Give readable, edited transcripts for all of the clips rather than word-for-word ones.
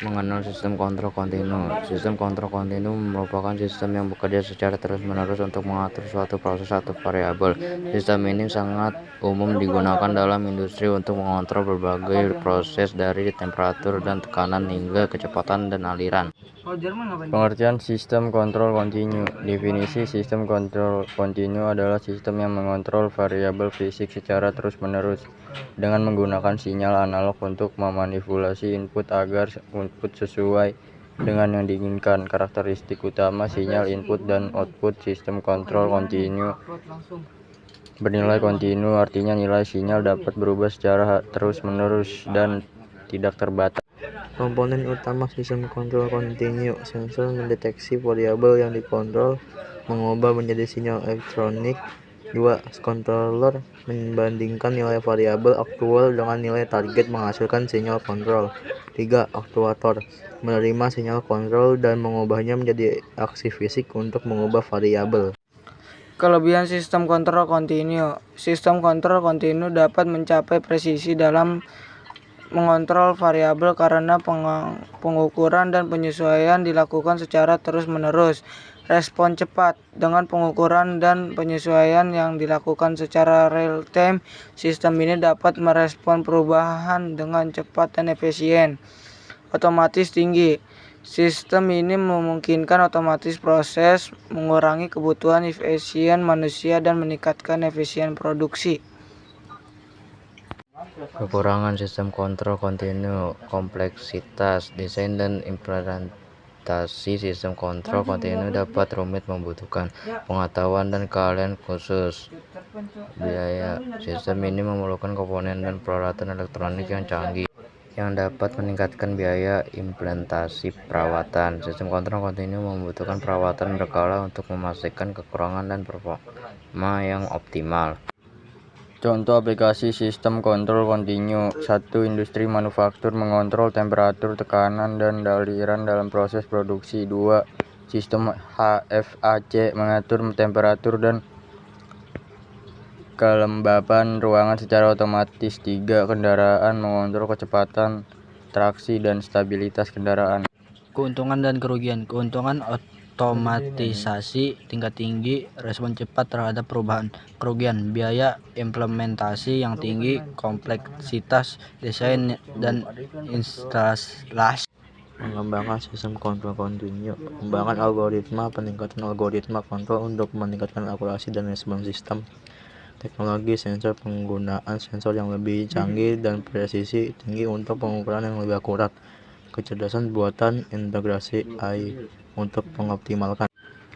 Mengenal sistem kontrol kontinu. Sistem kontrol kontinu merupakan sistem yang bekerja secara terus-menerus untuk mengatur suatu proses atau variabel. Sistem ini sangat umum digunakan dalam industri untuk mengontrol berbagai proses dari temperatur dan tekanan hingga kecepatan dan aliran. Pengertian sistem kontrol kontinu. Definisi sistem kontrol kontinu adalah sistem yang mengontrol variabel fisik secara terus-menerus dengan menggunakan sinyal analog untuk memanipulasi input agar output sesuai dengan yang diinginkan. Karakteristik utama sinyal input dan output sistem kontrol kontinu bernilai kontinu, artinya nilai sinyal dapat berubah secara terus-menerus dan tidak terbatas. Komponen utama sistem kontrol kontinu: sensor mendeteksi variabel yang dikontrol, mengubah menjadi sinyal elektronik. 2. Controller membandingkan nilai variabel aktual dengan nilai target menghasilkan sinyal kontrol. 3. Aktuator menerima sinyal kontrol dan mengubahnya menjadi aksi fisik untuk mengubah variabel. Kelebihan sistem kontrol kontinu. Sistem kontrol kontinu dapat mencapai presisi dalam mengontrol variabel karena pengukuran dan penyesuaian dilakukan secara terus-menerus. Respon cepat. Dengan pengukuran dan penyesuaian yang dilakukan secara real-time, sistem ini dapat merespon perubahan dengan cepat dan efisien. Otomatis tinggi. Sistem ini memungkinkan otomatis proses, mengurangi kebutuhan efisien manusia dan meningkatkan efisien produksi. Kekurangan sistem kontrol kontinu: kompleksitas. Desain dan implementasi sistem kontrol kontinu dapat rumit, membutuhkan pengetahuan dan keahlian khusus. Biaya. Sistem ini memerlukan komponen dan peralatan elektronik yang canggih yang dapat meningkatkan biaya implementasi. Perawatan. Sistem kontrol kontinu membutuhkan perawatan berkala untuk memastikan kekurangan dan performa yang optimal. Contoh aplikasi sistem kontrol kontinu. 1. Industri manufaktur mengontrol temperatur, tekanan, dan aliran dalam proses produksi. 2. Sistem HVAC mengatur temperatur dan kelembapan ruangan secara otomatis. 3. Kendaraan mengontrol kecepatan, traksi, dan stabilitas kendaraan. Keuntungan dan kerugian. Keuntungan: otomatisasi tingkat tinggi, respon cepat terhadap perubahan. Kerugian: biaya implementasi yang tinggi, kompleksitas desain dan instalasi. Mengembangkan sistem kontrol kontinu. Pengembangan algoritma. Peningkatan algoritma kontrol untuk meningkatkan akurasi dan respon sistem. Teknologi sensor. Penggunaan sensor yang lebih canggih dan presisi tinggi untuk pengukuran yang lebih akurat. Kecerdasan buatan, integrasi AI untuk mengoptimalkan.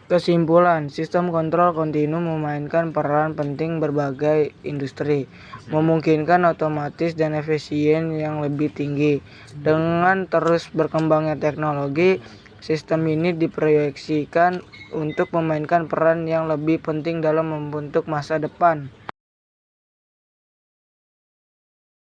Kesimpulan, sistem kontrol kontinu memainkan peran penting berbagai industri, memungkinkan otomatis dan efisien yang lebih tinggi. Dengan terus berkembangnya teknologi, sistem ini diproyeksikan untuk memainkan peran yang lebih penting dalam membentuk masa depan.